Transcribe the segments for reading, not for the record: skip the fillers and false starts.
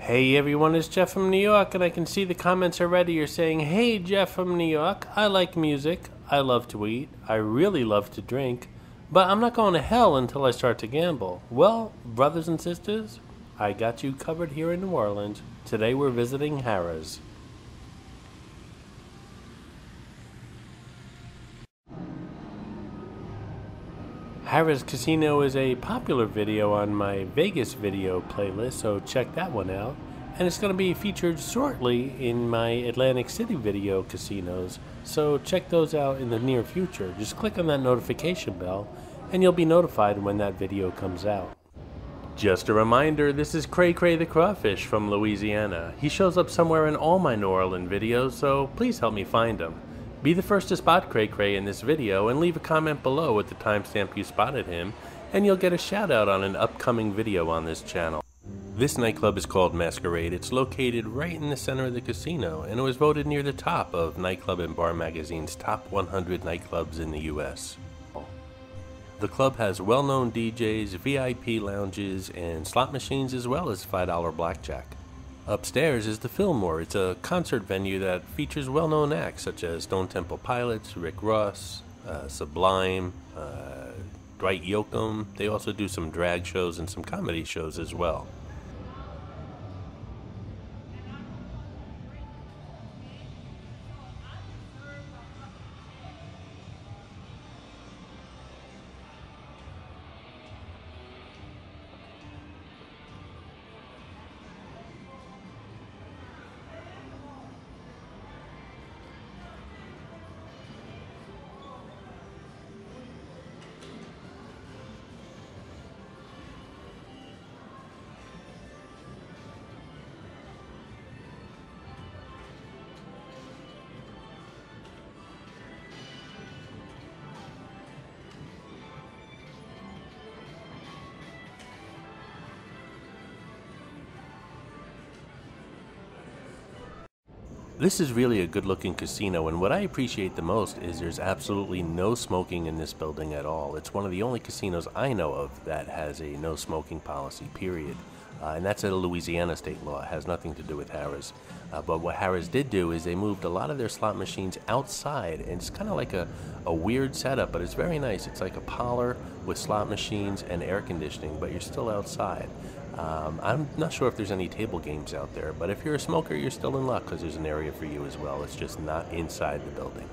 Hey everyone, it's Jeff from New York, and I can see the comments already. You're saying, hey Jeff from New York, I like music, I love to eat, I really love to drink, but I'm not going to hell until I start to gamble. Well, brothers and sisters, I got you covered here in New Orleans. Today we're visiting Harrahs. Harrahs Casino is a popular video on my Vegas video playlist, so check that one out. And it's going to be featured shortly in my Atlantic City video casinos, so check those out in the near future. Just click on that notification bell and you'll be notified when that video comes out. Just a reminder, this is Cray Cray the Crawfish from Louisiana. He shows up somewhere in all my New Orleans videos, so please help me find him. Be the first to spot Cray Cray in this video and leave a comment below with the timestamp you spotted him, and you'll get a shout out on an upcoming video on this channel. This nightclub is called Masquerade. It's located right in the center of the casino, and it was voted near the top of Nightclub and Bar Magazine's top 100 nightclubs in the US. The club has well-known DJs, VIP lounges, and slot machines, as well as $5 blackjack. Upstairs is the Fillmore. It's a concert venue that features well-known acts such as Stone Temple Pilots, Rick Ross, Sublime, Dwight Yoakam. They also do some drag shows and some comedy shows as well. This is really a good looking casino, and what I appreciate the most is there's absolutely no smoking in this building at all. It's one of the only casinos I know of that has a no smoking policy, period. And that's a Louisiana state law. It has nothing to do with Harrahs. But what Harrahs did do is they moved a lot of their slot machines outside, and it's kind of like a weird setup, but it's very nice. It's like a parlor with slot machines and air conditioning, but you're still outside. I'm not sure if there's any table games out there, but if you're a smoker, you're still in luck because there's an area for you as well. It's just not inside the building.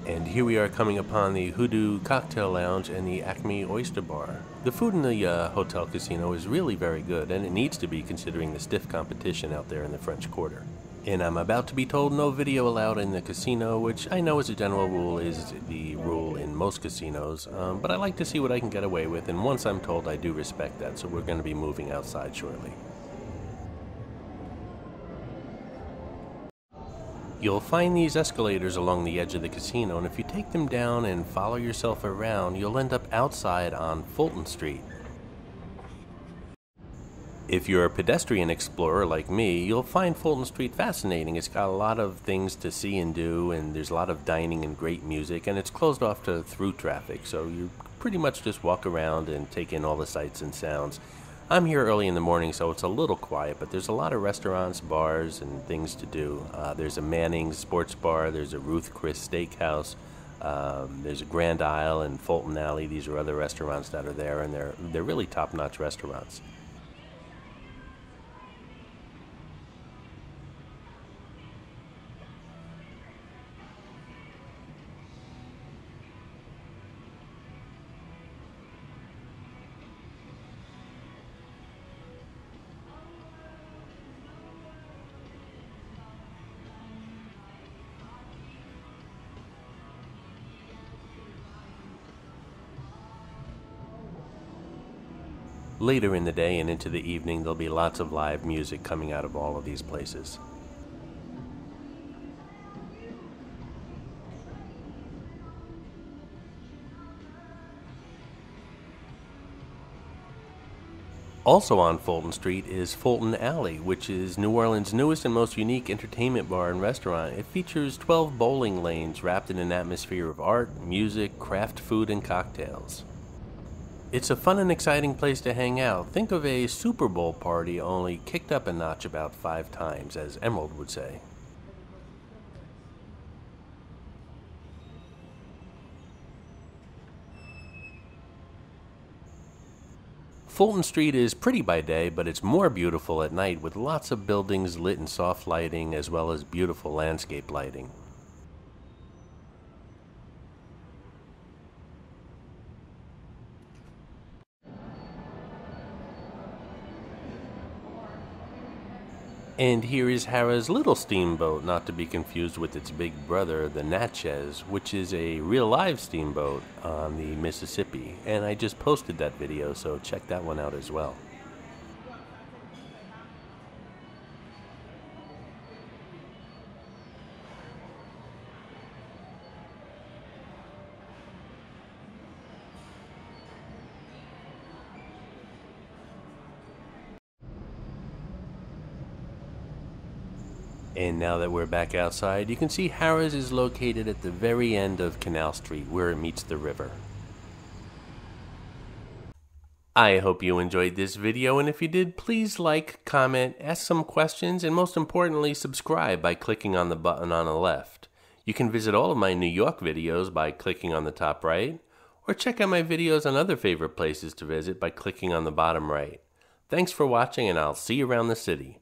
And here we are coming upon the Hoodoo Cocktail Lounge and the Acme Oyster Bar. The food in the hotel casino is really very good, and it needs to be considering the stiff competition out there in the French Quarter. And I'm about to be told no video allowed in the casino, which I know as a general rule is the rule in most casinos, but I like to see what I can get away with, and once I'm told I do respect that, so we're going to be moving outside shortly. You'll find these escalators along the edge of the casino, and if you take them down and follow yourself around, you'll end up outside on Fulton Street. If you're a pedestrian explorer like me, you'll find Fulton Street fascinating. It's got a lot of things to see and do, and there's a lot of dining and great music, and it's closed off to through traffic, so you pretty much just walk around and take in all the sights and sounds. I'm here early in the morning, so it's a little quiet, but there's a lot of restaurants, bars, and things to do. There's a Manning's Sports Bar, there's a Ruth Chris Steakhouse, there's a Grand Isle and Fulton Alley. These are other restaurants that are there, and they're really top-notch restaurants. Later in the day and into the evening, there'll be lots of live music coming out of all of these places. Also on Fulton Street is Fulton Alley, which is New Orleans' newest and most unique entertainment bar and restaurant. It features 12 bowling lanes wrapped in an atmosphere of art, music, craft food, and cocktails. It's a fun and exciting place to hang out. Think of a Super Bowl party, only kicked up a notch about 5 times, as Emerald would say. Fulton Street is pretty by day, but it's more beautiful at night with lots of buildings lit in soft lighting as well as beautiful landscape lighting. And here is Harrah's little steamboat, not to be confused with its big brother, the Natchez, which is a real live steamboat on the Mississippi. And I just posted that video, so check that one out as well. And now that we're back outside, you can see Harrah's is located at the very end of Canal Street, where it meets the river. I hope you enjoyed this video, and if you did, please like, comment, ask some questions, and most importantly, subscribe by clicking on the button on the left. You can visit all of my New York videos by clicking on the top right, or check out my videos on other favorite places to visit by clicking on the bottom right. Thanks for watching, and I'll see you around the city.